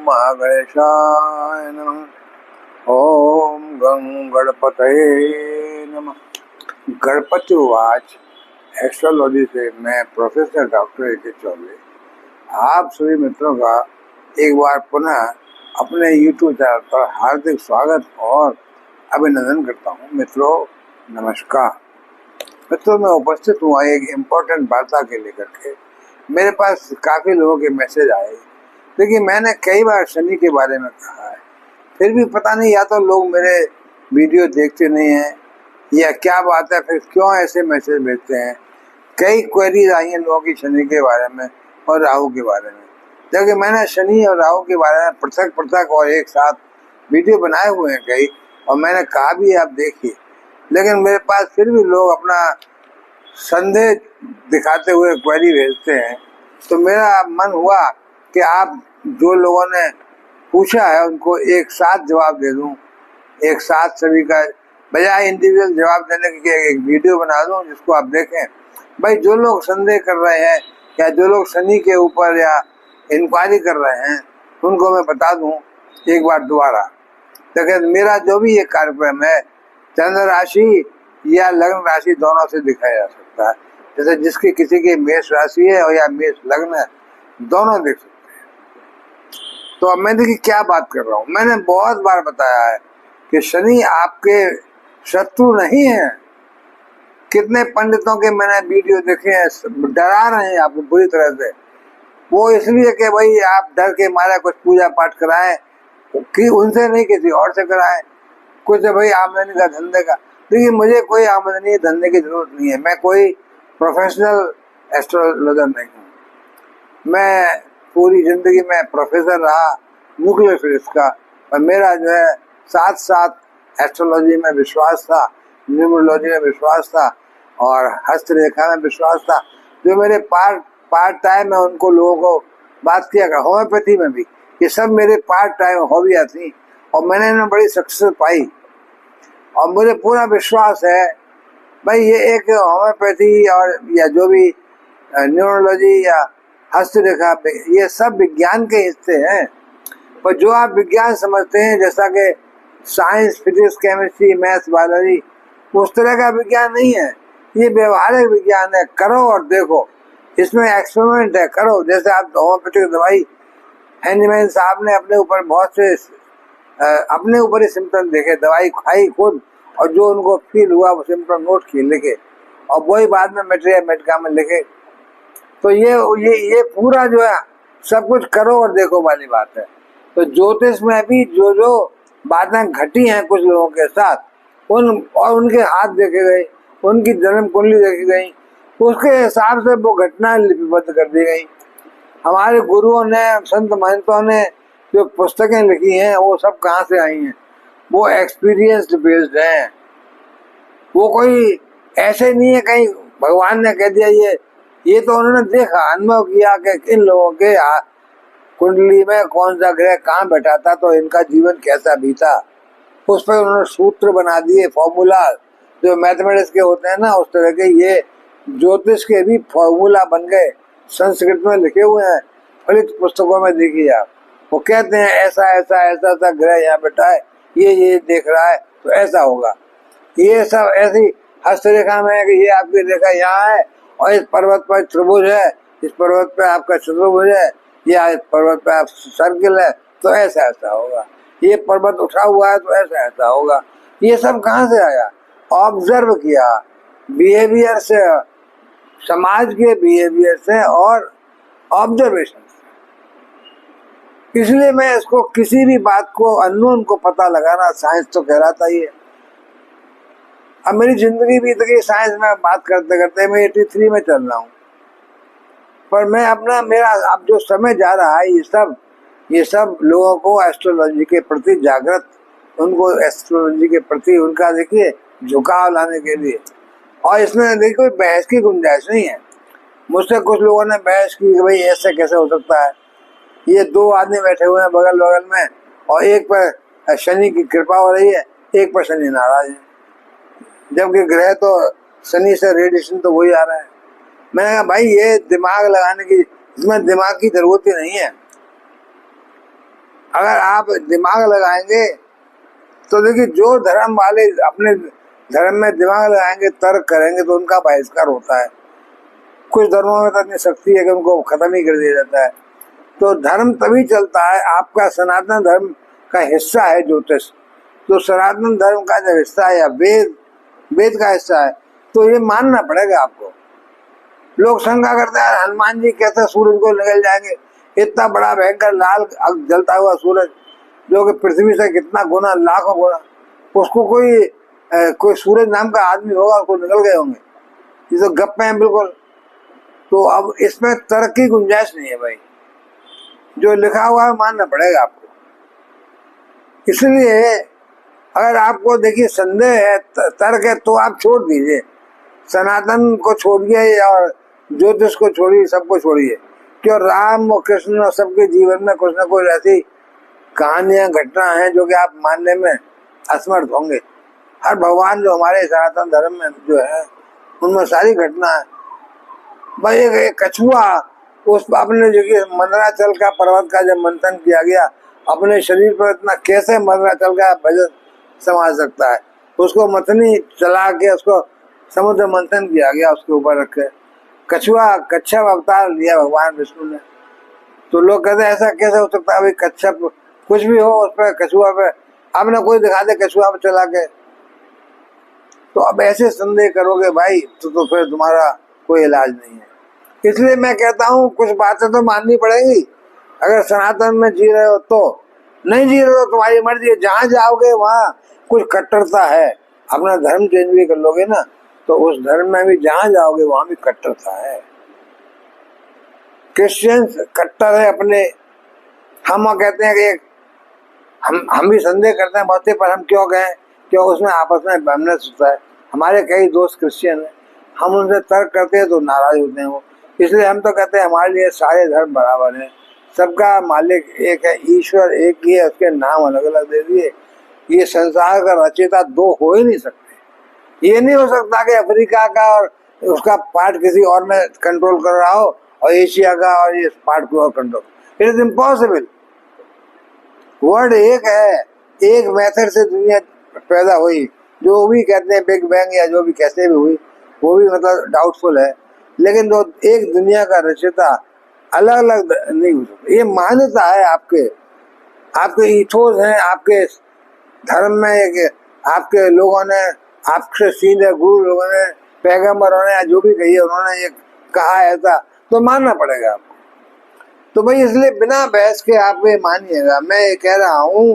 महागणेशाय नमः। ओम गं गणपतये नमः। गणपति उवाच। एस्ट्रोलॉजी से मैं प्रोफेसर डॉक्टर ए.के. चौबे आप सभी मित्रों का एक बार पुनः अपने YouTube चैनल पर हार्दिक स्वागत और अभिनंदन करता हूँ। मित्रों नमस्कार। मित्रों मैं उपस्थित हुआ एक इम्पोर्टेंट वार्ता के लेकर के। मेरे पास काफ़ी लोगों के मैसेज आए। देखिए मैंने कई बार शनि के बारे में कहा है, फिर भी पता नहीं या तो लोग मेरे वीडियो देखते नहीं हैं या क्या बात है, फिर क्यों ऐसे मैसेज भेजते हैं। कई क्वेरीज आई हैं लोगों की शनि के बारे में और राहु के बारे में, जबकि मैंने शनि और राहु के बारे में पृथक पृथक और एक साथ वीडियो बनाए हुए हैं कई, और मैंने कहा भी आप देखिए, लेकिन मेरे पास फिर भी लोग अपना संदेह दिखाते हुए क्वेरी भेजते हैं। तो मेरा मन हुआ कि आप जो लोगों ने पूछा है उनको एक साथ जवाब दे दूं, एक साथ सभी का, बजाय इंडिविजुअल जवाब देने के एक वीडियो बना दूं जिसको आप देखें। भाई जो लोग संदेह कर रहे हैं या जो लोग शनि के ऊपर या इंक्वायरी कर रहे हैं उनको मैं बता दूं एक बार दोबारा। लेकिन मेरा जो भी ये कार्यक्रम है चंद्र राशि या लग्न राशि दोनों से दिखाया जा सकता है। जैसे जिसकी किसी की मेष राशि है और या मेष लग्न है, दोनों देख सकते हैं। तो अब मैं देखिए क्या बात कर रहा हूँ। मैंने बहुत बार बताया है कि शनि आपके शत्रु नहीं है। कितने पंडितों के मैंने वीडियो देखे हैं, डरा रहे हैं आपको बुरी तरह से। वो इसलिए कि भाई आप डर के मारे कुछ पूजा पाठ कराएं, कि उनसे नहीं किसी और से कराएं, कुछ भाई आमदनी का धंधे का। देखिए मुझे कोई आमदनी धंधे की जरूरत नहीं है। मैं कोई प्रोफेशनल एस्ट्रोलॉजर नहीं हूँ। मैं पूरी जिंदगी में प्रोफेसर रहा न्यूक्लियर फिजिक्स का, और मेरा जो है साथ साथ एस्ट्रोलॉजी में विश्वास था, न्यूमरोलॉजी में विश्वास था और हस्तरेखा में विश्वास था। जो मेरे पार्ट टाइम है उनको लोगों को बात किया कर, होम्योपैथी में भी, ये सब मेरे पार्ट टाइम हॉबियाँ थी और मैंने इनमें बड़ी सक्सेस पाई। और मुझे पूरा विश्वास है भाई ये एक होम्योपैथी और या जो भी न्यूरोलॉजी या हस्तरेखा, ये सब विज्ञान के हिस्से हैं। पर जो आप विज्ञान समझते हैं जैसा कि science, physics, chemistry, maths, biology, उस तरह का विज्ञान नहीं है। ये व्यवहारिक विज्ञान है। करो और देखो, इसमें एक्सपेरिमेंट है, करो। जैसे आप होम्योपैथिक दवाई, हैंडमैन साहब ने अपने ऊपर बहुत से अपने ऊपर ही सिम्टम देखे, दवाई खाई खुद, और जो उनको फील हुआ वो सिम्टम नोट किए लिखे, और वही बाद में मटेरियल मेडिका में लिखे। तो ये पूरा जो है सब कुछ करो और देखो वाली बात है। तो ज्योतिष में भी जो जो बातें घटी हैं कुछ लोगों के साथ, उनके हाथ देखे गए, उनकी जन्म कुंडली देखी गई, उसके हिसाब से वो घटना लिपिबद्ध कर दी गई। हमारे गुरुओं ने, संत महंतों ने जो पुस्तकें लिखी हैं वो सब कहाँ से आई हैं? वो एक्सपीरियंस बेस्ड हैं। वो कोई ऐसे नहीं है कहीं भगवान ने कह दिया ये तो उन्होंने देखा, अनुभव किया कि इन लोगों के कुंडली में कौन सा ग्रह कहाँ बैठा था तो इनका जीवन कैसा बीता। उस पर उन्होंने सूत्र बना दिए, फॉर्मूला जो मैथमेटिक्स के होते हैं ना, उस तरह के ये ज्योतिष के भी फॉर्मूला बन गए, संस्कृत में लिखे हुए हैं, फलित पुस्तकों में देखिए आप। वो कहते हैं ऐसा ऐसा ऐसा ऐसा ग्रह यहाँ बैठा है, ये देख रहा है तो ऐसा होगा। ये सब ऐसी हस्तरेखा में है कि ये आपकी रेखा यहाँ है और इस पर्वत पर त्रिभुज है, इस पर्वत पे आपका चतुर्भुज है, या इस पर्वत पे आप सर्किल है तो ऐसा ऐसा होगा। ये पर्वत उठा हुआ है तो ऐसा ऐसा होगा। ये सब कहाँ से आया? ऑब्जर्व किया, बिहेवियर से, समाज के बिहेवियर से और ऑब्जर्वेशन। इसलिए मैं इसको किसी भी बात को अननोन को पता लगाना साइंस तो कहलाता ही है। अब मेरी जिंदगी भी तो साइंस में बात करते करते मैं 83 में चल रहा हूँ, पर मैं अपना मेरा अब जो समय जा रहा है ये सब लोगों को एस्ट्रोलॉजी के प्रति जागृत, उनको एस्ट्रोलॉजी के प्रति उनका देखिए झुकाव लाने के लिए। और इसमें देखिए कोई बहस की गुंजाइश नहीं है। मुझसे कुछ लोगों ने बहस की कि भाई ऐसे कैसे हो सकता है, ये दो आदमी बैठे हुए हैं बगल बगल में और एक पर शनि की कृपा हो रही है, एक पर शनि नाराज है, जबकि ग्रह तो शनि से रेडिएशन तो वही आ रहा है। मैंने कहा भाई ये दिमाग लगाने की, इसमें दिमाग की जरूरत ही नहीं है। अगर आप दिमाग लगाएंगे तो देखिए, जो धर्म वाले अपने धर्म में दिमाग लगाएंगे, तर्क करेंगे, तो उनका बहिष्कार होता है। कुछ धर्मों में तो इतनी शक्ति है कि उनको खत्म ही कर दिया जाता है। तो धर्म तभी चलता है, आपका सनातन धर्म का हिस्सा है ज्योतिष। तो सनातन धर्म का जब हिस्सा है या वेद का हिस्सा है, तो ये मानना पड़ेगा आपको। लोग शंका करते हैं हनुमान जी कैसे सूरज को निकल जाएंगे, इतना बड़ा भयंकर लाल जलता हुआ सूरज जो कि पृथ्वी से कितना गुना, लाखों गुना, उसको कोई सूरज नाम का आदमी होगा, उसको निकल गए होंगे। ये तो गप्पे हैं बिल्कुल। तो अब इसमें तर्क की गुंजाइश नहीं है भाई, जो लिखा हुआ है मानना पड़ेगा आपको। इसलिए अगर आपको देखिए संदेह है, तर्क है, तो आप छोड़ दीजिए, सनातन को छोड़िए और ज्योतिष को छोड़िए, सबको छोड़िए। क्यों, राम और कृष्ण और सबके जीवन में कुछ न कुछ ऐसी कहानियां, घटना है जो कि आप मानने में असमर्थ होंगे। हर भगवान जो हमारे सनातन धर्म में जो है, उनमें सारी घटना है। भाई एक कछुआ, उस आपने जो कि मंदराचल का पर्वत का जब मंथन किया गया, अपने शरीर पर इतना कैसे मंदराचल का वजन संभाल सकता है? उसको मथनी चला के उसको समुद्र मंथन किया गया, उसके ऊपर रख के कछुआ, कच्छप अवतार लिया भगवान विष्णु ने। तो लोग कहते हैं ऐसा कैसे हो सकता है भाई, कच्छप कुछ भी हो, उस पर कछुआ पे आपने कोई दिखा दे कछुआ पे चला के, तो अब ऐसे संदेह करोगे भाई तो फिर तुम्हारा कोई इलाज नहीं है। इसलिए मैं कहता हूँ कुछ बातें तो माननी पड़ेगी। अगर सनातन में जी रहे हो तो, नहीं जी रहे हो तुम्हारी मर्जी है। जहाँ जाओगे वहाँ कुछ कट्टरता है, अपना धर्म चेंज भी कर लोगे ना, तो उस धर्म में भी जहाँ जाओगे वहाँ भी कट्टरता है। क्रिश्चियंस कट्टर है अपने, हम कहते हैं कि हम भी संदेह करते हैं बहुते, पर हम क्यों कहें, क्यों उसमें आपस में बैमनेस होता है। हमारे कई दोस्त क्रिश्चियन हैं, हम उनसे तर्क करते हैं तो नाराज होते हैं वो। इसलिए हम तो कहते हैं हमारे लिए सारे धर्म बराबर हैं, सबका मालिक एक है, ईश्वर एक ही है, उसके नाम अलग अलग दे दिए। ये संसार का रचयिता दो हो ही नहीं सकते। ये नहीं हो सकता कि अफ्रीका का और उसका पार्ट किसी और में कंट्रोल कर रहा हो और एशिया का और इस पार्ट को और control, it is impossible. Word एक है, एक मेथड से दुनिया पैदा हुई, जो भी कहते हैं बिग बैंग या जो भी कैसे भी हुई, वो भी मतलब डाउटफुल है। लेकिन जो एक दुनिया का रचयिता अलग अलग नहीं हो सकता, ये मान्यता है आपके इथोस हैं, आपके धर्म में एक आपके लोगों ने, आपसे सीधे गुरु लोगों ने, पैगंबरों ने, जो भी कही उन्होंने ये कहा ऐसा, तो मानना पड़ेगा आपको। तो भाई इसलिए बिना बहस के आप ये मानिएगा। मैं ये कह रहा हूँ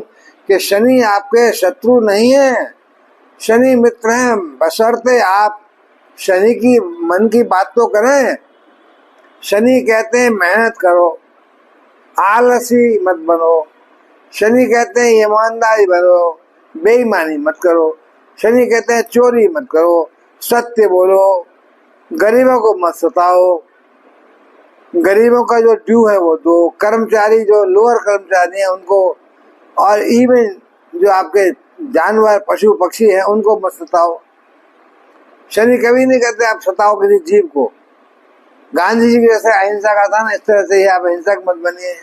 कि शनि आपके शत्रु नहीं है, शनि मित्र हैं, बशर्ते आप शनि की मन की बात तो करें। शनि कहते हैं मेहनत करो, आलसी मत बनो। शनि कहते हैं ईमानदारी बनो, बेईमानी मत करो। शनि कहते हैं चोरी मत करो, सत्य बोलो, गरीबों को मत सताओ, गरीबों का जो ड्यू है वो दो, कर्मचारी जो लोअर कर्मचारी हैं उनको, और इवन जो आपके जानवर पशु पक्षी हैं उनको मत सताओ। शनि कभी नहीं कहते आप सताओ किसी जीव को। गांधी जी जैसे अहिंसा का था ना, इस तरह से ही आप अहिंसक मत बनिए,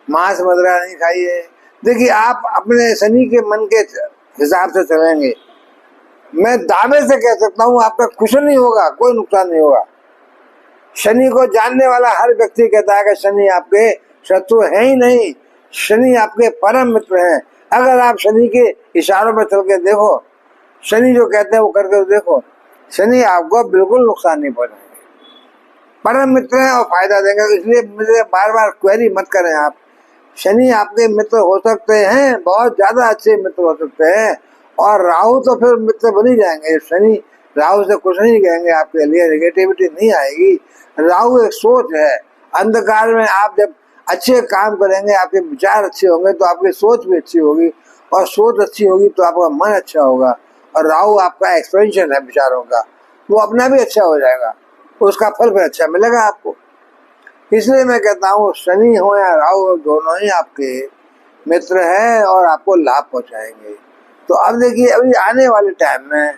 मांस मदिरा नहीं खाइए। देखिए आप अपने शनि के मन के हिसाब से चलेंगे, मैं दावे से कह सकता हूँ आपका कुछ नहीं होगा, कोई नुकसान नहीं होगा। शनि को जानने वाला हर व्यक्ति कहता है कि शनि आपके शत्रु है ही नहीं, शनि आपके परम मित्र हैं। अगर आप शनि के इशारों पर चल के देखो, शनि जो कहते हैं वो करके देखो, शनि आपको बिल्कुल नुकसान नहीं पहुंचाएंगे, परम मित्र हैं और फायदा देंगे। इसलिए मुझे बार बार क्वेरी मत करें आप। शनि आपके मित्र हो सकते हैं, बहुत ज्यादा अच्छे मित्र हो सकते हैं, और राहु तो फिर मित्र बन ही जाएंगे। शनि राहु से कुछ नहीं कहेंगे, आपके लिए नेगेटिविटी नहीं आएगी। राहु एक सोच है, अंधकार में आप जब अच्छे काम करेंगे, आपके विचार अच्छे होंगे तो आपकी सोच भी अच्छी होगी, और सोच अच्छी होगी तो आपका मन अच्छा होगा। और राहु आपका एक्सपेंशन है विचारों का, वो अपना भी अच्छा हो जाएगा, उसका फल भी अच्छा मिलेगा आपको। इसलिए मैं कहता हूँ शनि हो या राहु, दोनों ही आपके मित्र हैं और आपको लाभ पहुंचाएंगे। तो अब देखिए, अभी आने वाले टाइम में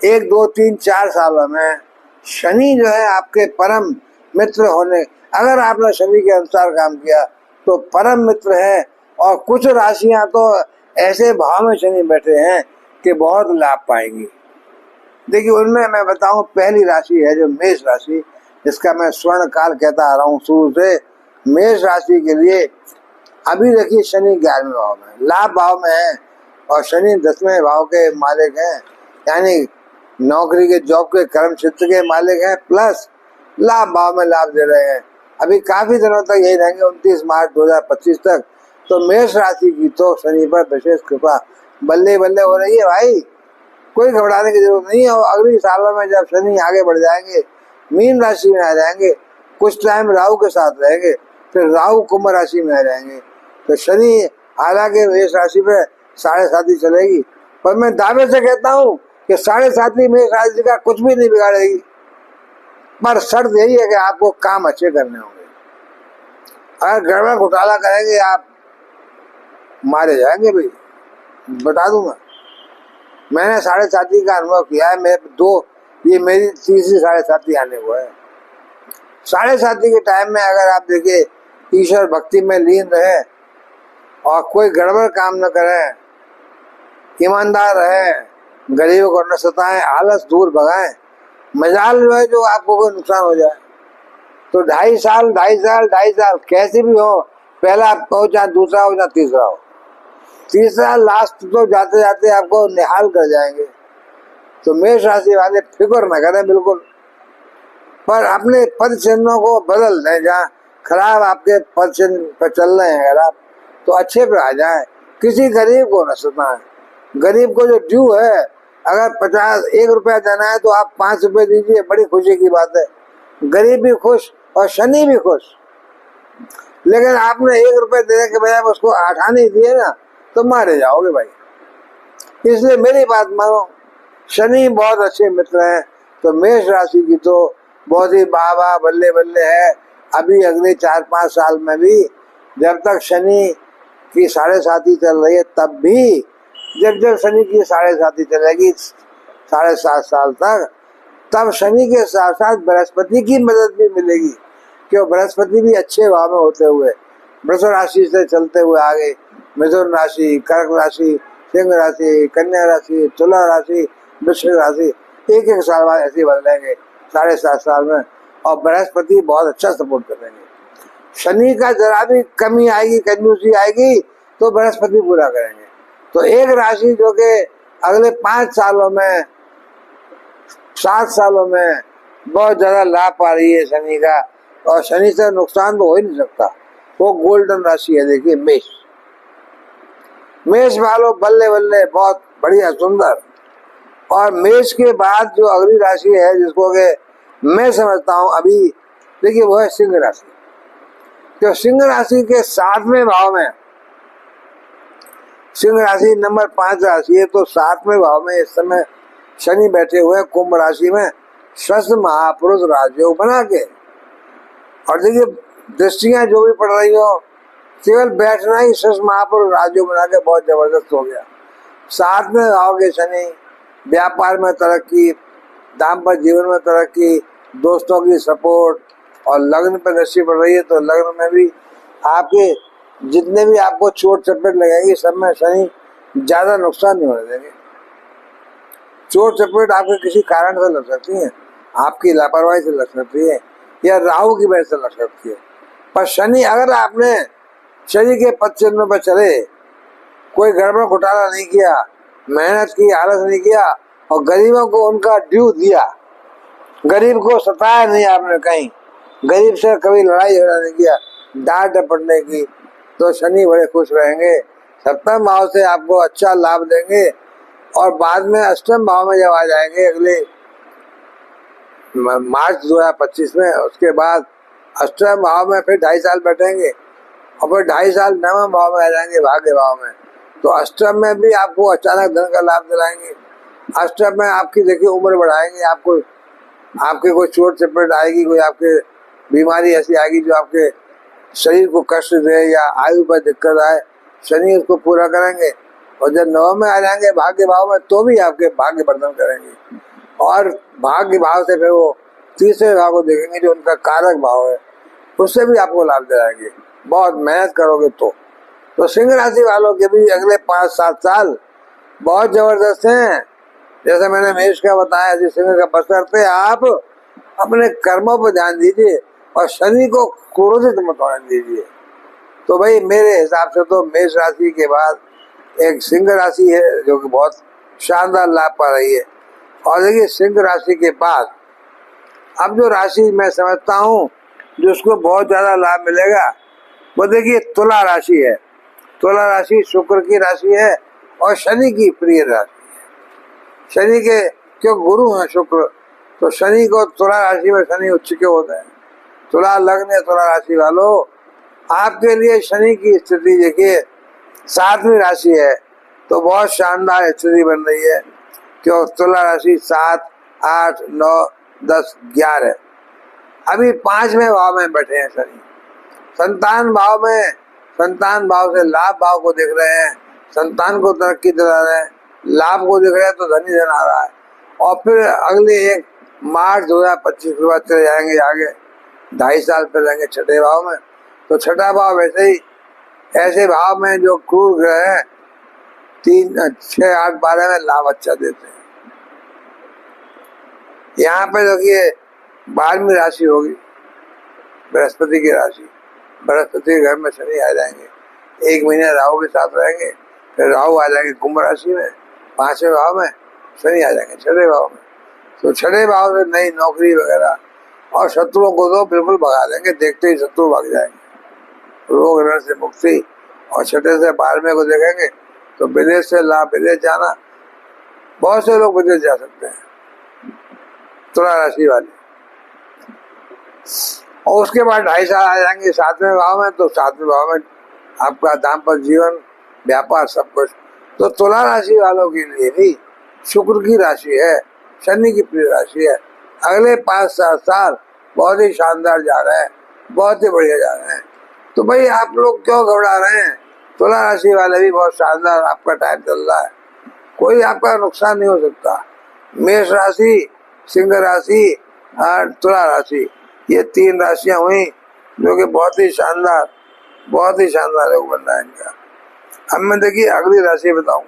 1, 2, 3, 4 सालों में शनि जो है आपके परम मित्र होने, अगर आपने शनि के अनुसार काम किया तो परम मित्र है। और कुछ राशियां तो ऐसे भाव में शनि बैठे हैं कि बहुत लाभ पाएंगी। देखिए उनमें मैं बताऊं, पहली राशि है जो मेष राशि, जिसका मैं स्वर्ण काल कहता आ रहा हूँ शुरू से। मेष राशि के लिए अभी देखिए शनि 11वें भाव में, लाभ भाव में है, और शनि 10वें भाव के मालिक हैं, यानी नौकरी के, जॉब के, कर्म क्षेत्र के मालिक हैं, प्लस लाभ भाव में लाभ दे रहे हैं। अभी काफी दिनों तक यही रहेंगे, 29 मार्च 2025 तक। तो मेष राशि की तो शनि पर विशेष कृपा बल्ले बल्ले हो रही है भाई, कोई घबराने की जरूरत नहीं है। और अगले सालों में जब शनि आगे बढ़ जाएंगे, मीन राशि में आ जाएंगे, कुछ टाइम राहु के साथ रहेंगे, फिर राहु कुंभ राशि में आ जाएंगे। तो शनि हालांकि मेष राशि पे 7.5 चलेगी, पर मैं दावे से कहता हूँ कि 7.5 मेष राशि का कुछ भी नहीं बिगाड़ेगी। पर शर्त यही है कि आपको काम अच्छे करने होंगे। अगर गड़बड़ घोटाला करेंगे आप, मारे जाएंगे भाई, बता दूं मैंने 7.5 का अनुभव किया है। ये मेरी तीसरी 7.5 आने को है। 7.5 के टाइम में अगर आप देखिए ईश्वर भक्ति में लीन रहे और कोई गड़बड़ काम न करें, ईमानदार रहे, गरीबों को न सताएं, आलस दूर भगाएं, मजाल जो है जो आपको कोई नुकसान हो जाए तो 2.5 साल कैसे भी हो, पहला हो चाहे दूसरा हो चाहे तीसरा हो, तीसरा लास्ट तो जाते जाते आपको निहाल कर जाएंगे। तो मेष राशि वाले फिक्र न करें बिल्कुल, पर अपने पद चिन्हों को बदल दें। जहाँ खराब आपके पद चिन्ह पर चल रहे हैं अगर आप, तो अच्छे पे आ जाए। किसी गरीब को न सताएं। गरीब को जो ड्यू है, अगर 1 रुपया देना है तो आप 5 रुपए दीजिए, बड़ी खुशी की बात है। गरीब भी खुश और शनि भी खुश। लेकिन आपने 1 रुपये देने के बजाय उसको 8 आने दिए ना, तो मारे जाओगे भाई। इसलिए मेरी बात मानो, शनि बहुत अच्छे मित्र हैं। तो मेष राशि की तो बहुत ही बाबा बल्ले बल्ले है। अभी अगले 4-5 साल में भी, जब तक शनि की 7.5 चल रही है, तब भी जब शनि की 7.5 चलेगी 7.5 साल तक, तब शनि के साथ साथ बृहस्पति की मदद भी मिलेगी। क्यों? बृहस्पति भी अच्छे भाव में होते हुए वृष राशि से चलते हुए आगे मिथुन राशि, कर्क राशि, सिंह राशि, कन्या राशि, तुला राशि, वृश्चिक राशि, एक साल बाद ऐसे बदलेंगे 7.5 साल में। और बृहस्पति बहुत अच्छा सपोर्ट करेंगे। शनि का जरा भी कमी आएगी, कंजूसी आएगी, तो बृहस्पति पूरा करेंगे। तो एक राशि जो कि अगले 5 सालों में, 7 सालों में बहुत ज्यादा लाभ पा रही है शनि का, और शनि से नुकसान तो हो ही नहीं सकता, वो गोल्डन राशि है। देखिए मेष वालों बल्ले बल्ले, बहुत बढ़िया सुंदर। और मेष के बाद जो अगली राशि है जिसको कि मैं समझता हूं अभी, देखिए वो है सिंह राशि। तो सिंह राशि के 7वें भाव में, सिंह राशि नंबर 5 राशि है, तो 7वें भाव में इस समय शनि बैठे हुए हैं कुंभ राशि में, स्वस्थ महापुरुष राजयोग बना के। और देखिए दृष्टियां जो भी पड़ रही हो, केवल बैठना ही स्वस्थ महापुरुष राजयोग बना के बहुत जबरदस्त हो गया। 7वें भाव के शनि, व्यापार में तरक्की, दाम्पत्य जीवन में तरक्की, दोस्तों की सपोर्ट, और लग्न पर दृष्टि पड़ रही है, तो लग्न में भी आपके जितने भी आपको चोट चपेट लगेगी, सब में शनि ज्यादा नुकसान नहीं होने देंगे। चोट चपेट आपके किसी कारण से लग सकती है, आपकी लापरवाही से लग सकती है, या राहु की वजह से लग सकती है। पर शनि, अगर आपने शनि के पद चिन्हों पर चले, कोई गड़बड़ घोटाला नहीं किया, मेहनत की, आलस नहीं किया, और गरीबों को उनका ड्यू दिया, गरीब को सताया नहीं आपने कहीं, गरीब से कभी लड़ाई झगड़ा नहीं किया, डांट डपटने की, तो शनि बड़े खुश रहेंगे। 7वें भाव से आपको अच्छा लाभ देंगे। और बाद में 8वें भाव में जब आ जाएंगे अगले मार्च 2025 में, उसके बाद 8वें भाव में फिर 2.5 साल बैठेंगे, और फिर 2.5 साल 9वें भाव में आ जाएंगे, भाग्य भाव में। तो 8वें में भी आपको अचानक धन का लाभ दिलाएंगे। 8वें में आपकी देखिए उम्र बढ़ाएंगे, आपको आपके कोई चोट चपेट आएगी, कोई आपके बीमारी ऐसी आएगी जो आपके शरीर को कष्ट दे या आयु पर दिक्कत आए, शनि उसको पूरा करेंगे। और जब 9वें में आ जाएंगे भाग्य भाव में, तो भी आपके भाग्य वर्धन करेंगे। और भाग्य भाव से फिर वो 3रे भाव को देखेंगे जो उनका कारक भाव है, उससे भी आपको लाभ दिलाएंगे। बहुत मेहनत करोगे तो सिंह राशि वालों के भी अगले 5-7 साल बहुत जबरदस्त हैं। जैसे मैंने मेष का बताया, जिस सिंह का बशर्ते आप अपने कर्मों पर ध्यान दीजिए और शनि को क्रोधित मत होने दीजिए। तो भाई मेरे हिसाब से तो मेष राशि के बाद एक सिंह राशि है जो कि बहुत शानदार लाभ पा रही है। और देखिए सिंह राशि के बाद अब जो राशि मैं समझता हूँ जिसको बहुत ज्यादा लाभ मिलेगा वो देखिए तुला राशि है। तुला राशि शुक्र की राशि है और शनि की प्रिय राशि है। शनि के क्यों गुरु हैं शुक्र, तो शनि को तुला राशि में शनि उच्च के होते हैं। तुला लग्न तुला राशि वालों, आपके लिए शनि की स्थिति देखिए 7वीं राशि है तो बहुत शानदार स्थिति बन रही है। क्यों तुला राशि 7, 8, 9, 10, 11 अभी 5वें भाव में बैठे हैं शनि। संतान भाव में, संतान भाव से लाभ भाव को देख रहे हैं, संतान को तरक्की दिला रहे हैं, लाभ को देख रहे हैं तो धनी धन आ रहा है। और फिर अगले 1 मार्च 2025 के बाद चले जाएंगे आगे, 2.5 साल फिर रहेंगे 6ठे भाव में। तो 6ठा भाव वैसे ही ऐसे भाव में जो क्रूर ग्रह है 3, 6, 8, 12 में लाभ अच्छा देते हैं। यहाँ पे देखिए 12वीं राशि होगी बृहस्पति की राशि। बृहस्पति के घर में शनि आ जाएंगे, 1 महीने राहु के साथ रहेंगे, फिर राहु आ जाएंगे कुंभ राशि में 5वें भाव में, शनि आ जाएंगे 6ठे भाव में। तो 6ठे भाव से नई नौकरी वगैरह और शत्रुओं को तो बिल्कुल भगा देंगे, देखते ही शत्रु भाग जाएंगे। रोग ऋण से मुक्ति और 6ठे से 12वें को देखेंगे तो विदेश से लाभ, विदेश जाना, बहुत से लोग विदेश जा सकते हैं तुला राशि वाले। और उसके बाद 2.5 साल आ जाएंगे 7वें भाव में, तो 7वें भाव में आपका दाम्पत्य जीवन, व्यापार, सब कुछ। तो तुला राशि वालों के लिए भी शुक्र की राशि है, शनि की प्रिय राशि है। अगले 5-7 साल बहुत ही शानदार जा रहे हैं, बहुत ही बढ़िया जा रहे हैं। तो भाई आप लोग क्यों घबरा रहे हैं? तुला राशि वाले भी बहुत शानदार आपका टाइम चल रहा है, कोई आपका नुकसान नहीं हो सकता। मेष राशि, सिंह राशि और तुला राशि, ये 3 राशियां हुई जो कि बहुत ही शानदार योग बन रहा है इनका। अब मैं देखिए अगली राशि बताऊं।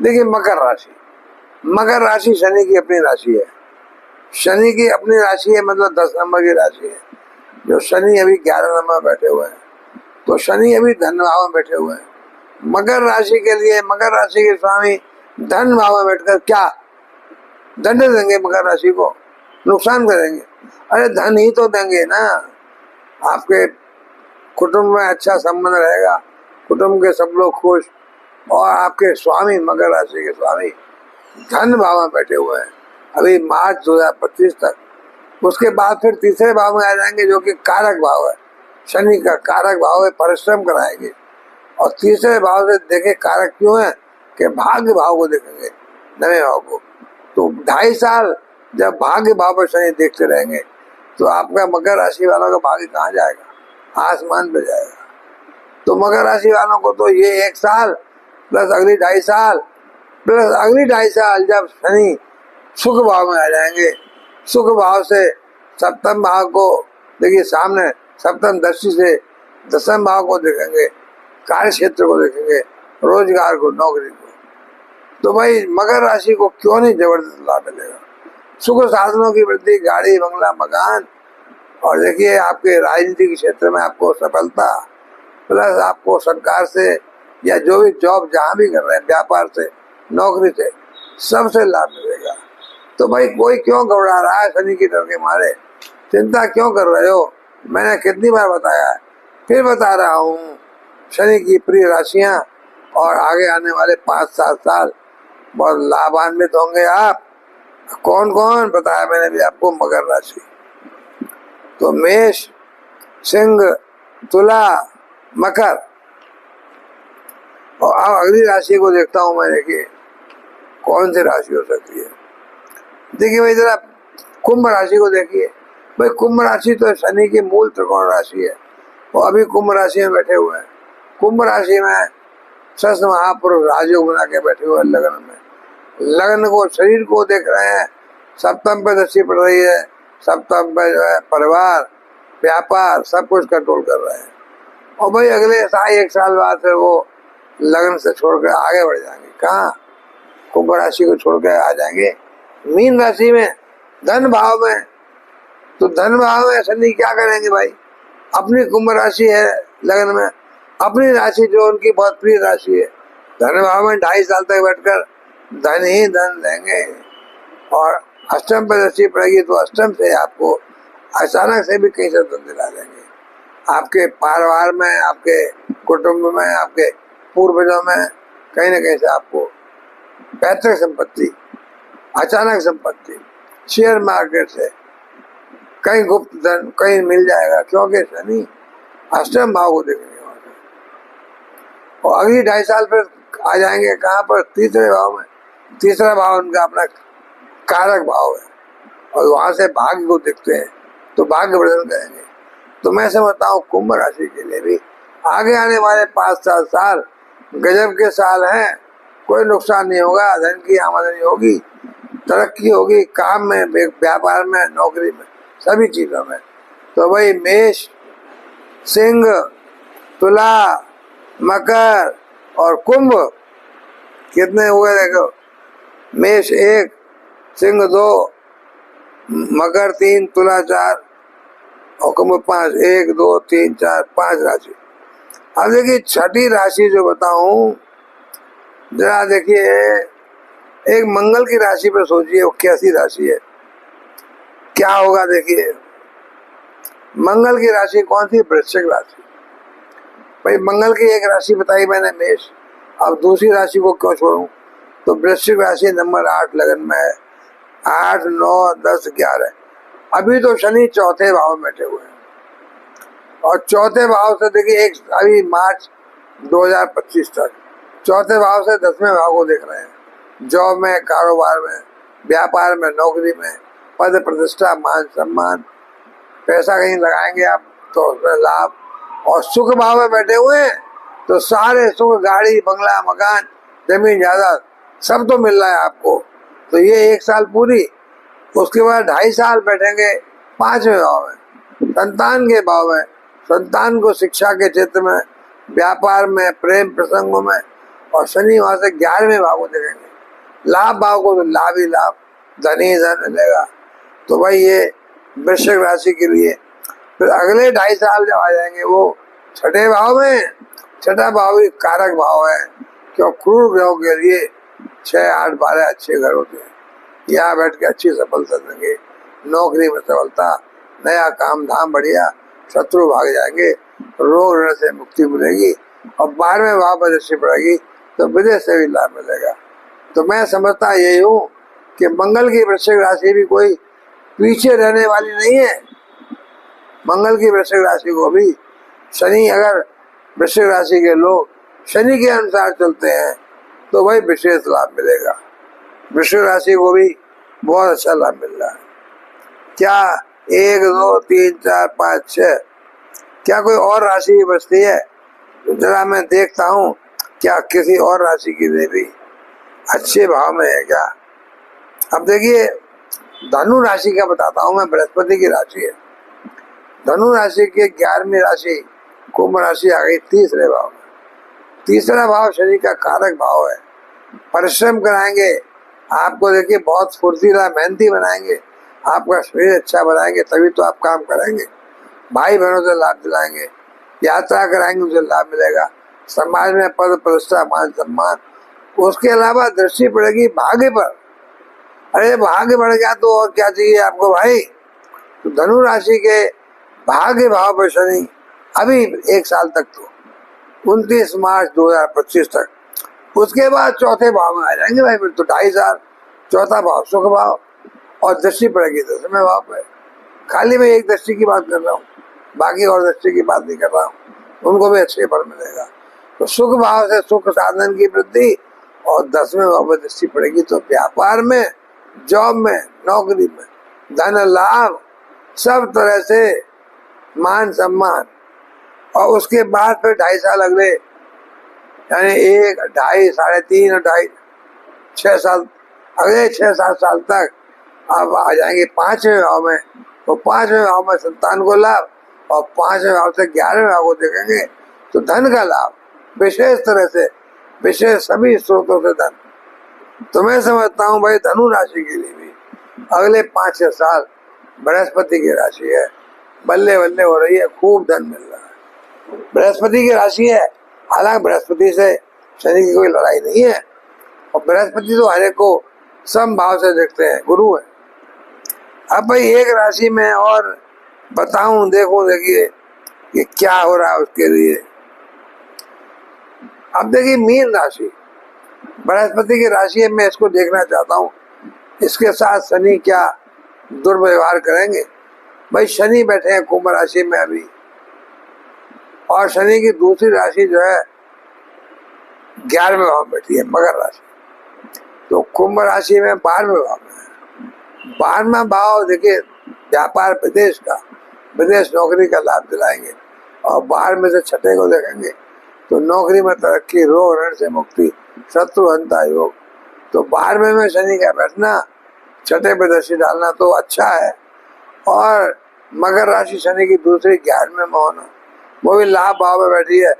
देखिए मकर राशि। मकर राशि शनि की अपनी राशि है। शनि की अपनी राशि है मतलब 10 नंबर की राशि है। जो शनि अभी 11 नंबर में बैठे हुए हैं, तो शनि अभी धन भाव में बैठे हुए हैं। मकर राशि के लिए मकर राशि के स्वामी धन भाव में बैठकर क्या दंड देंगे? मकर राशि को नुकसान करेंगे। अरे धन ही तो देंगे ना, आपके कुटुंब में अच्छा संबंध रहेगा, कुटुंब के सब लोग खुश। और आपके स्वामी मकर राशि के स्वामी धन भाव में बैठे हुए हैं अभी मार्च 2025 तक। उसके बाद फिर तीसरे भाव में आ जाएंगे जो कि कारक भाव है, शनि का कारक भाव है, परिश्रम कराएंगे। और तीसरे भाव से देखे कारक क्यों है कि भाग्य भाव को देखेंगे, 9वें भाव को। तो 2.5 साल जब भाग्य भाव पर शनि देखते रहेंगे तो आपका मकर राशि वालों का भाग्य कहाँ जाएगा? आसमान पे जाएगा। तो मकर राशि वालों को तो ये 1 साल प्लस अगली 2.5 साल प्लस अगली 2.5 साल जब शनि सुख भाव में आ जाएंगे, सुख भाव से सप्तम भाव को देखिए सामने, सप्तम दृष्टि से 10वें भाव को देखेंगे, कार्य क्षेत्र को देखेंगे, रोजगार को, नौकरी को। तो भाई मकर राशि को क्यों नहीं जबरदस्त लाभ मिलेगा? सुख साधनों की वृद्धि, गाड़ी, बंगला, मकान। और देखिए आपके राजनीतिक क्षेत्र में आपको सफलता, प्लस आपको सरकार से या जो भी जॉब जहाँ भी कर रहे हैं, व्यापार से, नौकरी से, सबसे लाभ मिलेगा। तो भाई कोई क्यों घबरा रहा है शनि की डर के मारे? चिंता क्यों कर रहे हो? मैंने कितनी बार बताया है, फिर बता रहा हूँ। शनि की प्रिय राशियां और आगे आने वाले 5-7 साल बहुत लाभान्वित होंगे आप। कौन कौन बताया मैंने भी आपको? मकर राशि, तो मेष, सिंह, तुला, मकर। और अब अगली राशि को देखता हूं मैं, देखिए कौन सी राशि हो सकती है। देखिए भाई जरा कुंभ राशि को देखिए। भाई कुंभ राशि तो शनि की मूल त्रिकोण राशि है, वो अभी कुंभ राशि में बैठे हुए हैं। कुंभ राशि में सस महापुरुष राजयोग बना के बैठे हुए लगन में, लगन को, शरीर को देख रहे हैं। सप्तम पे दृष्टि पड़ रही है, सप्तम पे जो है परिवार, व्यापार सब कुछ कंट्रोल कर रहे हैं। और भाई अगले 1 साल बाद फिर वो लगन से छोड़कर आगे बढ़ जाएंगे। कहाँ? कुंभ राशि को छोड़कर आ जाएंगे मीन राशि में, धन भाव में। तो धन भाव में शनि क्या करेंगे भाई? अपनी कुंभ राशि है लगन में, अपनी राशि जो उनकी बहुत प्रिय राशि है, धन भाव में 2.5 साल तक बैठकर धन ही धन देंगे। और अष्टम पर दृष्टि पड़ेगी तो अष्टम से आपको अचानक से भी कहीं से धन दिला देंगे। आपके परिवार में, आपके कुटुंब में, आपके पूर्वजों में कहीं न कहीं से आपको पैतृक संपत्ति, अचानक संपत्ति, शेयर मार्केट से कहीं गुप्त धन कहीं मिल जाएगा, क्योंकि शनि अष्टम भाव को देखेंगे। और अगली 2.5 साल फिर आ जाएंगे कहाँ पर? तीसरे भाव में। तीसरा भाव उनका अपना कारक भाव है और वहां से भाग्य को देखते हैं तो भाग्य वर्धन करेंगे। तो मैं समझता हूँ कुंभ राशि के लिए भी आगे आने वाले 5-7 साल गजब के साल हैं। कोई नुकसान नहीं होगा, धन की आमदनी होगी, तरक्की होगी, काम में, व्यापार में, नौकरी में, सभी चीजों में। तो भाई मेष, सिंह, तुला, मकर और कुंभ कितने हुए देखो? मेष 1, सिंह 2, मकर 3, तुला 4 और कुंभ 5। 1, 2, 3, 4, 5 राशि। अब देखिए छठी राशि जो बताऊं, जरा देखिए, एक मंगल की राशि पर सोचिए वो कैसी राशि है, क्या होगा। देखिए मंगल की राशि कौन सी? वृश्चिक राशि। भाई मंगल की एक राशि बताई मैंने मेष, अब दूसरी राशि को क्यों छोड़ूं? तो वृश्चिक राशि नंबर 8 लगन में है। 8, 9, 10, 11। अभी तो शनि चौथे भाव में बैठे हुए हैं और चौथे भाव से देखिए अभी मार्च 2025 तक चौथे भाव से 10वें भाव को देख रहे हैं। जॉब में, कारोबार में, व्यापार में, नौकरी में, पद प्रतिष्ठा, मान सम्मान, पैसा कहीं लगाएंगे आप तो उसमें लाभ। और सुख भाव में बैठे हुए हैं तो सारे सुख, गाड़ी, बंगला, मकान, जमीन जायदाद सब तो मिल रहा है आपको। तो ये 1 साल पूरी, उसके बाद 2.5 साल बैठेंगे 5वें भाव में, संतान के भाव में। संतान को शिक्षा के क्षेत्र में, व्यापार में, प्रेम प्रसंगों में। और शनि वहां से 11वें भाव को देखेंगे। लाभ भाव को तो लाभ ही लाभ, धन ही धन मिलेगा। तो भाई ये वृश्चिक राशि के लिए फिर अगले 2.5 साल जब आ जाएंगे वो छठे भाव में। छठा भाव ही कारक भाव है, क्यों? क्रूर ग्रहों के लिए 6, 8, 12 अच्छे घर होते हैं। यहाँ बैठ के अच्छी सफलता देंगे, नौकरी में सफलता, नया काम धाम बढ़िया, शत्रु भाग जाएंगे, रोग ऋण से मुक्ति मिलेगी और 12वें भाव पर दृष्टि पड़ेगी तो विदेश से भी लाभ मिलेगा। तो मैं समझता यही हूँ कि मंगल की वृश्चिक राशि भी कोई पीछे रहने वाली नहीं है। मंगल की वृश्चिक राशि को भी शनि, अगर वृश्चिक राशि के लोग शनि के अनुसार चलते हैं तो भाई विशेष लाभ मिलेगा। वृश्चिक राशि को भी बहुत अच्छा लाभ मिल रहा है। क्या 1, 2, 3, 4, 5, 6 क्या कोई और राशि भी बचती है? जरा मैं देखता हूँ क्या किसी और राशि की लिए भी अच्छे भाव में है क्या। अब देखिए धनु राशि का बताता हूँ मैं, बृहस्पति की राशि है। धनु राशि की 11वीं राशि कुंभ राशि आ गई तीसरे भाव में। तीसरा भाव शनि का कारक भाव है। परिश्रम कराएंगे आपको, देखिए बहुत फुर्तीला, मेहनती बनाएंगे, आपका शरीर अच्छा बनाएंगे, तभी तो आप काम करेंगे। भाई बहनों से लाभ दिलाएंगे, यात्रा कराएंगे, उसे लाभ मिलेगा। समाज में पद प्रतिष्ठा, मान सम्मान। उसके अलावा दृष्टि पड़ेगी भाग्य पर। अरे भाग्य बढ़ गया तो और क्या चाहिए आपको भाई। तो धनु राशि के भाग्य भाव पर शनि अभी 1 साल तक, तो 29 मार्च 2025 तक। उसके बाद चौथे भाव में आ जाएंगे भाई, फिर तो 2.5 साल। चौथा भाव सुख भाव और दृष्टि पड़ेगी 10वें भाव पे। खाली मैं एक दृष्टि की बात कर रहा हूँ, बाकी और दृष्टि की बात नहीं कर रहा हूँ, उनको भी अच्छे फल मिलेगा। तो सुख भाव से सुख साधन की वृद्धि और 10वें भाव पर दृष्टि पड़ेगी तो व्यापार में, जॉब में, नौकरी में धन लाभ, सब तरह से मान सम्मान। और उसके बाद फिर 2.5 साल अगले, यानी 1, 2.5, 3.5 और 2.5, 6 साल, अगले 6-7 साल तक अब आ जाएंगे 5वें भाव में। तो 5वें भाव में संतान को लाभ और 5वें भाव से 11वें भाव को देखेंगे तो धन का लाभ, विशेष तरह से, विशेष सभी स्रोतों से धन। तो मैं समझता हूँ भाई धनु राशि के लिए भी अगले 5-6 साल बृहस्पति की राशि है, बल्ले बल्ले हो रही है, खूब धन मिल रहा है। बृहस्पति की राशि है, हालांकि बृहस्पति से शनि की कोई लड़ाई नहीं है, और बृहस्पति तो हर एक को सम भाव से देखते हैं, गुरु है। अब भाई एक राशि में और बताऊं, देखिए कि क्या हो रहा है उसके लिए। अब देखिए मीन राशि बृहस्पति की राशि है, मैं इसको देखना चाहता हूँ इसके साथ शनि क्या दुर्व्यवहार करेंगे। भाई शनि बैठे हैं कुंभ राशि में अभी, और शनि की दूसरी राशि जो है 11वें भाव में बैठी है, मकर राशि। तो कुंभ राशि में 12वें भाव में है। 12वां भाव देखिए व्यापार, विदेश का, विदेश नौकरी का लाभ दिलाएंगे। और 12 में से 6ठे को देखेंगे तो नौकरी में तरक्की, रोग ऋण से मुक्ति, शत्रुहंता योग। तो 12वें में शनि का बैठना, 6ठे पे दृष्टि डालना तो अच्छा है। और मकर राशि शनि की दूसरी 11वें में होना, वो भी लाभ भाव में बैठी है,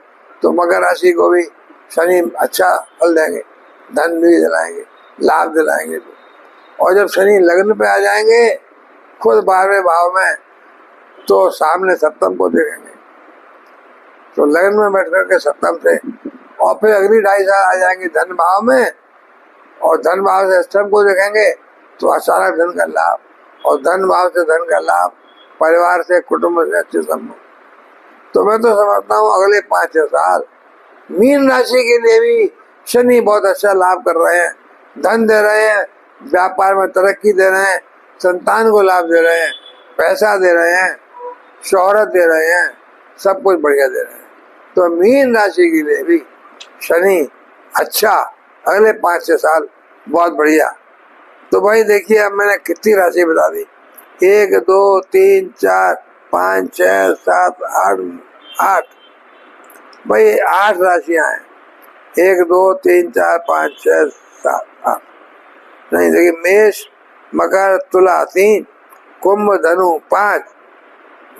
तो मकर राशि को भी शनि अच्छा फल देंगे, धन भी दिलाएंगे, लाभ दिलाएंगे। और जब शनि लग्न पे आ जाएंगे खुद 12वें भाव में, तो सामने सप्तम को देखेंगे। तो लग्न में बैठ करके सप्तम से, और फिर अगली 2.5 साल आ जाएंगे धन भाव में, और धन भाव से अष्टम को देखेंगे तो अचानक धन का लाभ, और धन भाव से धन का लाभ, परिवार से, कुटुंब से अच्छे संबंध। तो मैं तो समझता हूँ अगले 5-6 साल मीन राशि के लिए भी शनि बहुत अच्छा लाभ कर रहे हैं, धन दे रहे हैं, व्यापार में तरक्की दे रहे हैं, संतान को लाभ दे रहे हैं, पैसा दे रहे हैं, शोहरत दे रहे हैं, सब कुछ बढ़िया दे रहे हैं। तो मीन राशि के लिए भी शनि अच्छा अगले 5-6 साल बहुत बढ़िया। तो भाई देखिए अब मैंने कितनी राशि बता दी, 1 2 3 4 5 6 7 8 भाई 8 राशियां हैं। 1 2 3 4 5 6 7 8 नहीं, देखिए मेष, मकर, तुला 3, कुंभ, धनु 5,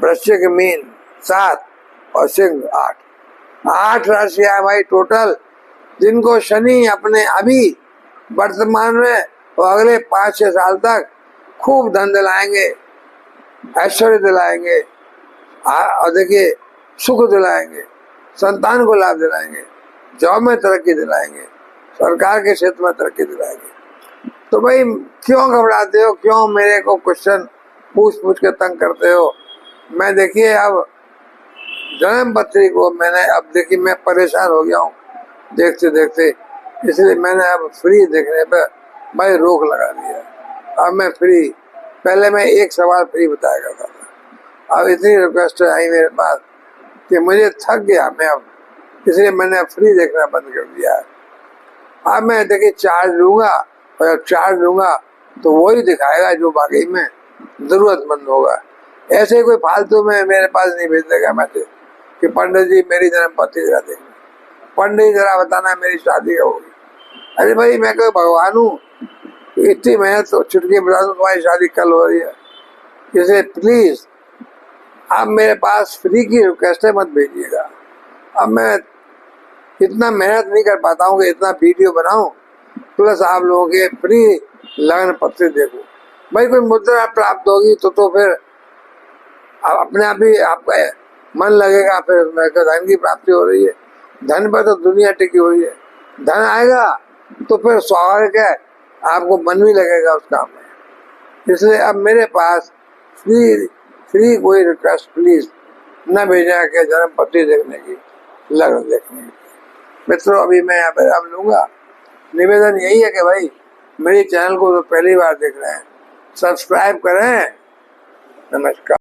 वृश्चिक, मीन 7 और सिंह 8 राशियां भाई टोटल, जिनको शनि अपने अभी वर्तमान में और अगले 5-6 साल तक खूब धन दिलाएंगे, ऐश्वर्य दिलाएंगे, और देखिए सुख दिलाएंगे, संतान को लाभ दिलाएंगे, जॉब में तरक्की दिलाएंगे, सरकार के क्षेत्र में तरक्की दिलाएंगे। तो भाई क्यों घबराते हो, क्यों मेरे को क्वेश्चन पूछ के तंग करते हो। मैं देखिए अब जन्म पत्री को मैंने, अब देखिए मैं परेशान हो गया हूँ देखते देखते, इसलिए मैंने अब फ्री देखने पे भाई रोक लगा दिया। अब मैं फ्री, पहले मैं एक सवाल फ्री बताया करता था, अब इतनी रिक्वेस्ट आई मेरे पास कि मुझे थक गया मैं अब, इसलिए मैंने फ्री देखना बंद कर दिया है। अब मैं देखिए चार्ज लूंगा, और जब चार्ज लूंगा तो वही दिखाएगा जो वाकई में जरूरतमंद होगा। ऐसे कोई फालतू में मेरे पास नहीं भेज देगा मैसेज कि पंडित जी मेरी जन्म पत्री जरा देंगे, पंडित जी जरा बताना मेरी शादी कब होगी। अरे भाई मैं कोई भगवान हूँ, इतनी मेहनत तो छुटकी बता दूं तुम्हारी शादी कल हो रही है। इसलिए प्लीज आप मेरे पास फ्री की रिक्वेस्ट मत भेजिएगा। अब मैं इतना मेहनत नहीं कर पाता हूँ कि इतना वीडियो बनाऊं प्लस आप लोगों के फ्री लगन पत्र देखो। भाई कोई मुद्रा प्राप्त होगी तो फिर अपने आप ही आपका मन लगेगा, फिर उसमें धन की प्राप्ति हो रही है। धन पर तो दुनिया टिकी हुई है, धन आएगा तो फिर स्वाभाविक है आपको मन भी लगेगा उस काम में। इसलिए अब मेरे पास फ्री कोई रिक्वेस्ट प्लीज न भेजा के जन्म पत्री देखने की, लगन देखने की। मित्रों अभी मैं यहाँ पे अब लूंगा, निवेदन यही है कि भाई मेरे चैनल को तो पहली बार देख रहे हैं, सब्सक्राइब करें। नमस्कार।